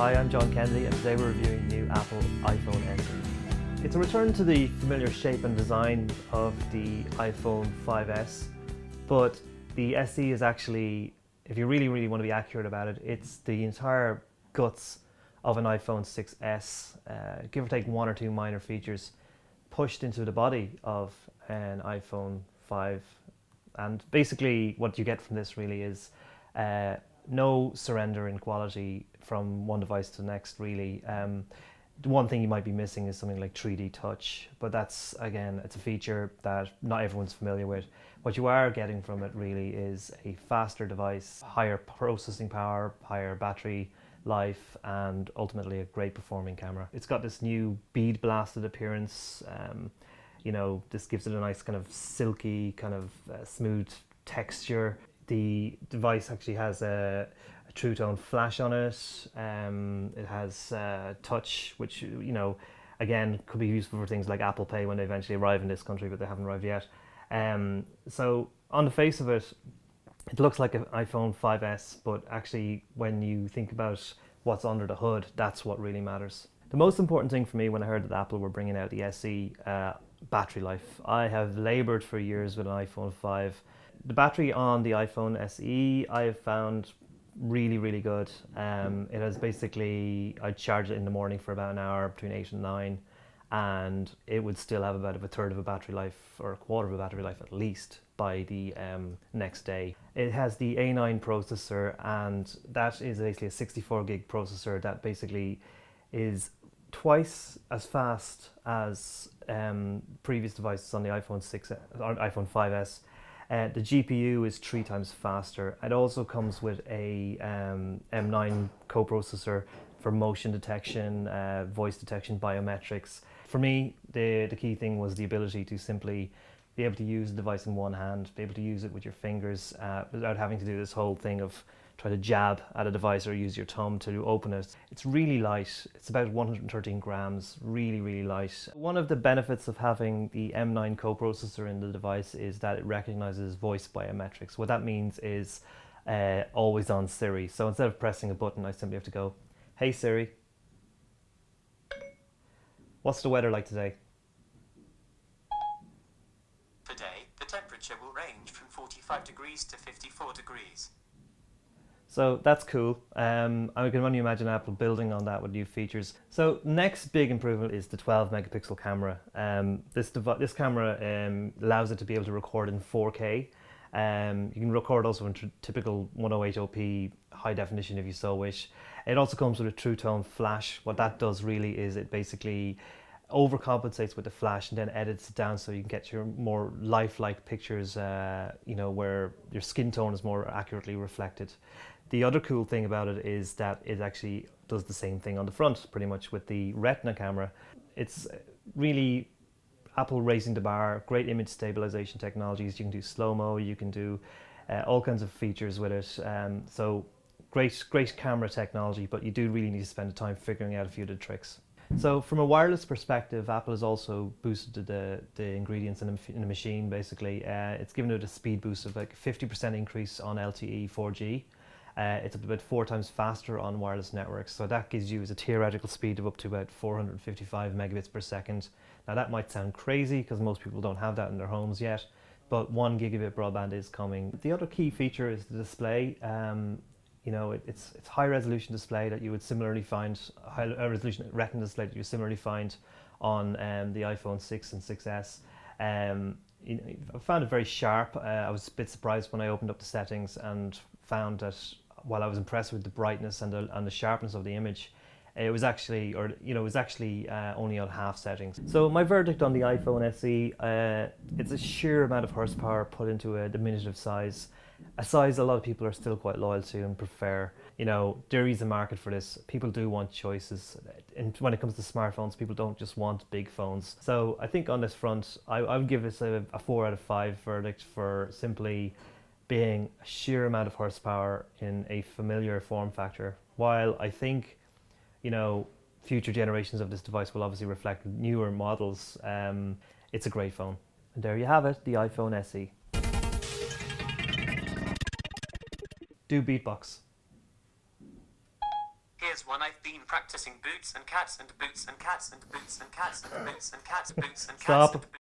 Hi, I'm John Kennedy and today we're reviewing the new Apple iPhone SE. It's a return to the familiar shape and design of the iPhone 5S, but the SE is actually, if you really want to be accurate about it, it's the entire guts of an iPhone 6S, give or take one or two minor features pushed into the body of an iPhone 5. And basically what you get from this really is no surrender in quality from one device to the next, really. The one thing you might be missing is something like 3D touch, but that's, again, it's a feature that not everyone's familiar with. What you are getting from it really is a faster device, higher processing power, higher battery life, and ultimately a great performing camera. It's got this new bead blasted appearance. This gives it a nice kind of silky, kind of smooth texture. The device actually has a true tone flash on it. It has touch, which, again, could be useful for things like Apple Pay when they eventually arrive in this country, but they haven't arrived yet. So on the face of it, it looks like an iPhone 5S, but actually when you think about what's under the hood, that's what really matters. The most important thing for me when I heard that Apple were bringing out the SE, battery life. I have labored for years with an iPhone 5. The battery on the iPhone SE I have found really good. It has basically, I'd charge it in the morning for about an hour between 8 and 9, and it would still have about a third of a battery life, or a quarter of a battery life at least, by the next day. It has the A9 processor, and that is basically a 64 gig processor that basically is twice as fast as previous devices on the iPhone 6 or iPhone 5S. The GPU is 3 times faster. It also comes with a M9 coprocessor for motion detection, voice detection, biometrics. For me, the key thing was the ability to simply be able to use the device in one hand, be able to use it with your fingers without having to do this whole thing of try to jab at a device or use your thumb to open it. It's really light. It's about 113 grams, really light. One of the benefits of having the M9 coprocessor in the device is that it recognizes voice biometrics. What that means is always on Siri. So instead of pressing a button, I simply have to go, "Hey Siri, what's the weather like today?" Today, the temperature will range from 45 degrees to 54 degrees. So that's cool. I can only imagine Apple building on that with new features. So next big improvement is the 12 megapixel camera. This camera allows it to be able to record in 4K. You can record also in typical 108p high definition if you so wish. It also comes with a true tone flash. What that does really is it basically overcompensates with the flash and then edits it down so you can get your more lifelike pictures, where your skin tone is more accurately reflected. The other cool thing about it is that it actually does the same thing on the front, pretty much, with the Retina camera. It's really Apple raising the bar, great image stabilization technologies. You can do slow-mo, you can do all kinds of features with it. So great camera technology, but you do really need to spend the time figuring out a few of the tricks. So from a wireless perspective, Apple has also boosted the ingredients in the machine, basically. It's given it a speed boost of like 50% increase on LTE 4G. It's about 4 times faster on wireless networks, so that gives you as a theoretical speed of up to about 455 megabits per second. Now that might sound crazy because most people don't have that in their homes yet, but 1 gigabit broadband is coming. The other key feature is the display. It's high resolution display that you would similarly find, high resolution Retina display that you similarly find on the iPhone 6 and 6S. I found it very sharp. I was a bit surprised when I opened up the settings and found that while I was impressed with the brightness and the sharpness of the image, it was actually only on half settings. So my verdict on the iPhone SE, it's a sheer amount of horsepower put into a diminutive size. A size a lot of people are still quite loyal to and prefer. There is a market for this. People do want choices. And when it comes to smartphones, people don't just want big phones. So I think on this front, I would give this a 4 out of 5 verdict for simply being a sheer amount of horsepower in a familiar form factor. While I think, future generations of this device will obviously reflect newer models, it's a great phone. And there you have it, the iPhone SE. Do beatbox. Here here's one I've been practicing: boots and cats and boots and cats and boots and cats and boots and cats, boots and cats Stop. and boots.